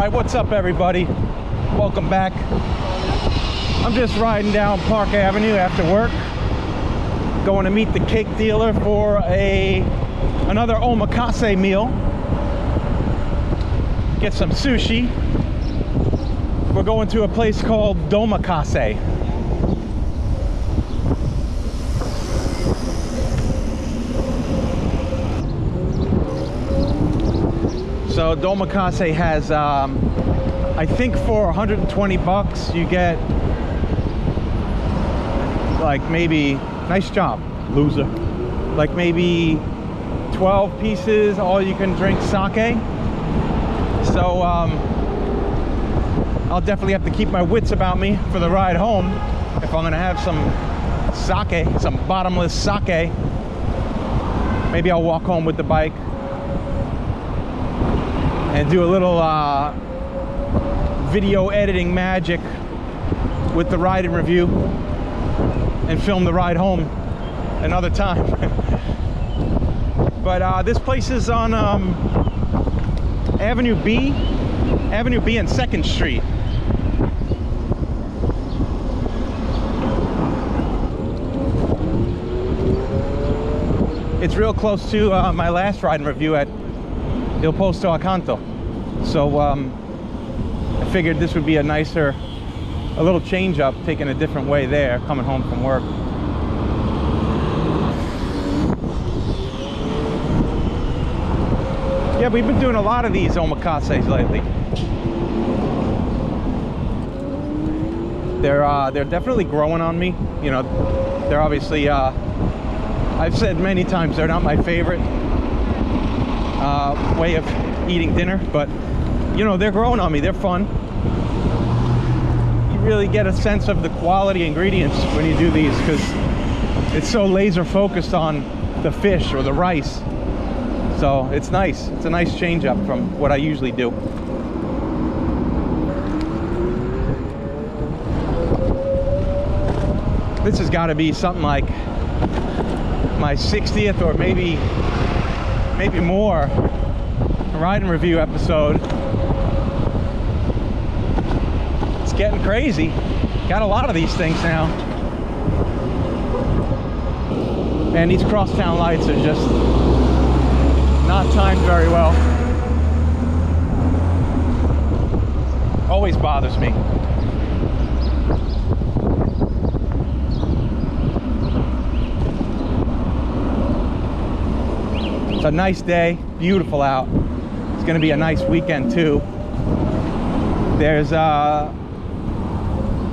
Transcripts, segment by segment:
Alright, what's up everybody? Welcome back. I'm just riding down Park Avenue after work. Going to meet the cake dealer for another omakase meal. Get some sushi. We're going to a place called DOMAKASE. So DOMAKASE has, I think for 120 bucks, you get like maybe, nice job, loser. Like maybe 12 pieces, all you can drink sake. So I'll definitely have to keep my wits about me for the ride home if I'm gonna have some sake, some bottomless sake. Maybe I'll walk home with the bike and do a little video editing magic with the ride and review and film the ride home another time. But this place is on Avenue B and 2nd Street. It's real close to my last ride and review at Il Posto Accanto. So I figured this would be a little change up, taking a different way there, coming home from work. Yeah, we've been doing a lot of these omakases lately. They're definitely growing on me. You know, they're obviously, I've said many times, they're not my favorite way of eating dinner, but you know, they're growing on me. They're fun. You really get a sense of the quality ingredients when you do these, because it's so laser focused on the fish or the rice. So it's nice. It's a nice change up from what I usually do. This has got to be something like my 60th or maybe more ride and review episode. It's getting crazy. Got a lot of these things now. Man, these crosstown lights are just not timed very well. Always bothers me. It's a nice day, beautiful out. It's gonna be a nice weekend too. There's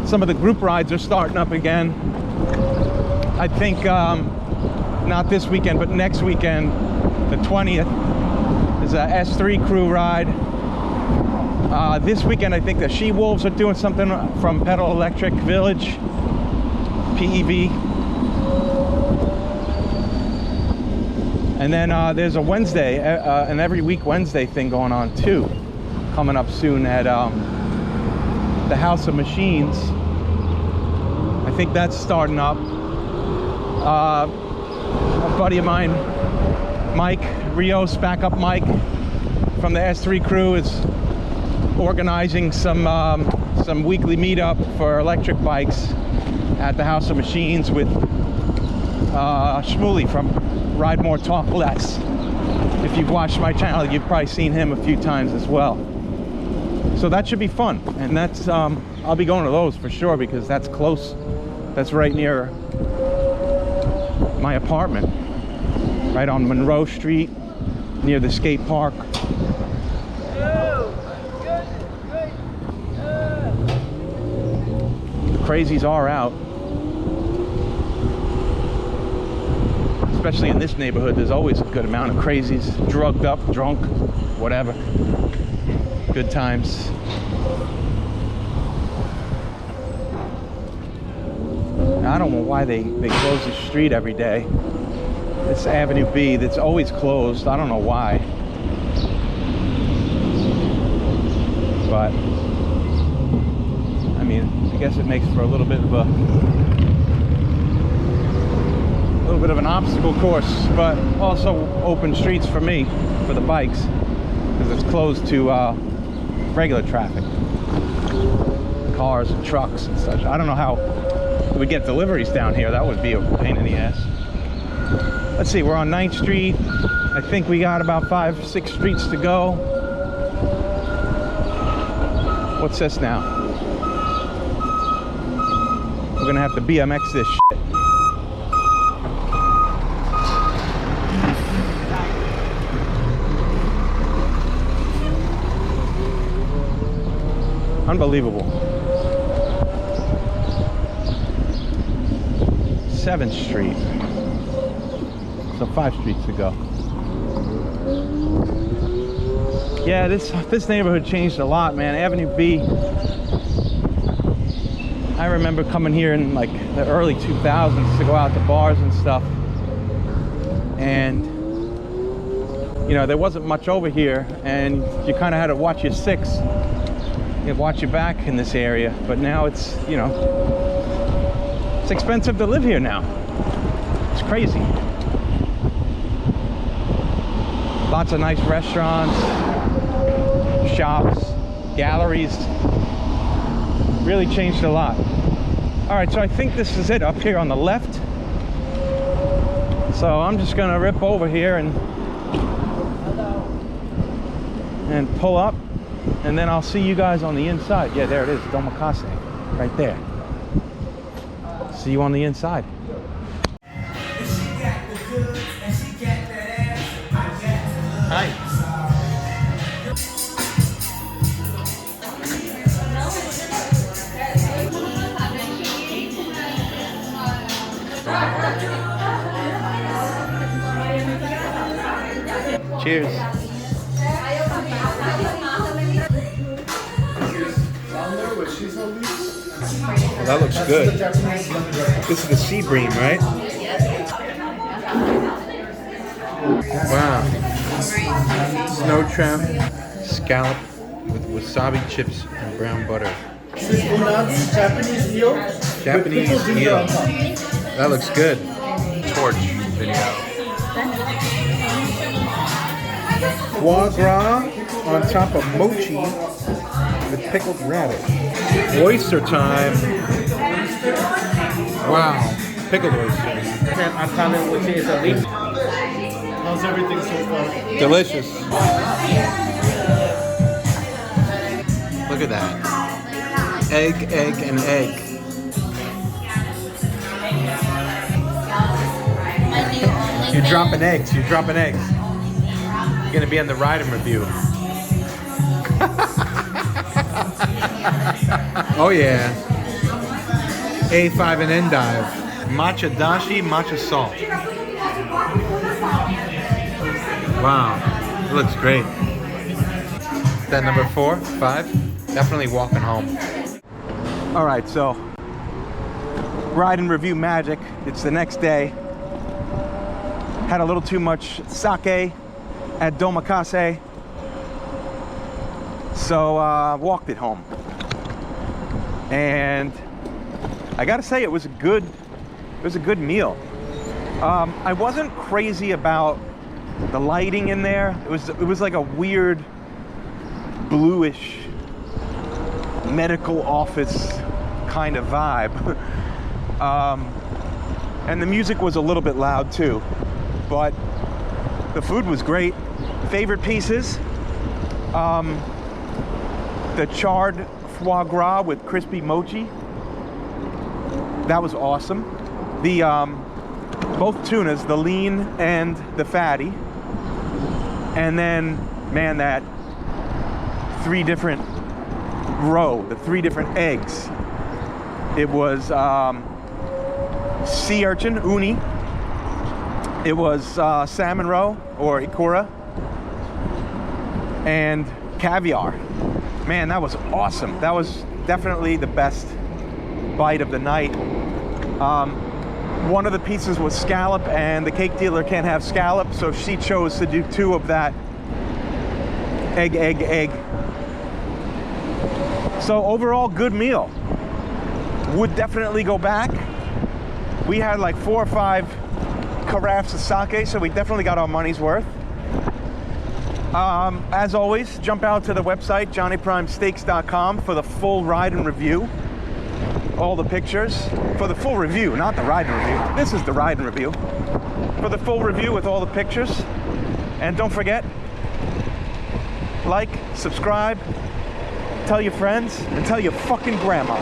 some of the group rides are starting up again. I think not this weekend, but next weekend, the 20th, is a S3 crew ride. This weekend I think the She-Wolves are doing something from Pedal Electric Village, PEV. And then there's a Wednesday, an every week Wednesday thing going on too, coming up soon at the House of Machines. I think that's starting up. A buddy of mine, Mike Rios, backup Mike from the S3 crew, is organizing some weekly meetup for electric bikes at the House of Machines with Shmuley from Ride More Talk Less. If you've watched my channel, you've probably seen him a few times as well. So that should be fun, and that's I'll be going to those for sure, because that's close. That's right near my apartment, right on Monroe Street, near the skate park. The crazies are out. Especially in this neighborhood, there's always a good amount of crazies, drugged up, drunk, whatever. Good times. I don't know why they close the street every day. It's Avenue B that's always closed. I don't know why. But I mean, I guess it makes for a little bit of an obstacle course, but also open streets for me, for the bikes, because it's closed to regular traffic. Cars and trucks and such. I don't know how we get deliveries down here. That would be a pain in the ass. Let's see, we're on 9th Street. I think we got about 5, 6 streets to go. What's this now? We're gonna have to BMX this shit. Unbelievable. 7th Street. So 5 streets to go. Yeah, this neighborhood changed a lot, man. Avenue B. I remember coming here in like the early 2000s to go out to bars and stuff. And you know, there wasn't much over here, and you kind of had to watch your six. You watch your back in this area. But now it's, you know, it's expensive to live here now. It's crazy. Lots of nice restaurants, shops, galleries. Really changed a lot. All right, so I think this is it up here on the left. So I'm just gonna rip over here and pull up, and then I'll see you guys on the inside. Yeah, there it is, DOMAKASE, right there. See you on the inside. Hi. Cheers. Well, that looks good. This is the sea bream, right? Wow. Snow tram, scallop with wasabi chips and brown butter. Japanese eel. Japanese eel. That looks good. Torch video. Foie gras on top of mochi with pickled radish. Oyster time. Wow. Pickled oysters. How's everything so far? Delicious. Look at that. Egg, egg, and egg. You're dropping eggs. You're dropping eggs. You're gonna be on the ride and review. Oh yeah. A5 and endive. Matcha dashi, matcha salt. Wow, it looks great. Is that number 4, 5? Definitely walking home. All right, so ride and review magic. It's the next day. Had a little too much sake at DOMAKASE, so walked it home. And I gotta say, it was a good meal. I wasn't crazy about the lighting in there. It was like a weird bluish medical office kind of vibe. And the music was a little bit loud too, but the food was great. Favorite pieces, the charred foie gras with crispy mochi. That was awesome. The both tunas, the lean and the fatty. And then, man, that the 3 different eggs. It was sea urchin, uni. It was salmon roe, or ikura. And caviar. Man, that was awesome. That was definitely the best bite of the night. One of the pieces was scallop, and the cake dealer can't have scallop, so she chose to do 2 of that egg, egg, egg. So overall, good meal. Would definitely go back. We had like 4 or 5 carafes of sake, so we definitely got our money's worth. As always, jump out to the website, johnnyprimesteaks.com, for the full ride and review. All the pictures. For the full review, not the ride and review. This is the ride and review. For the full review with all the pictures. And don't forget, like, subscribe, tell your friends, and tell your fucking grandma.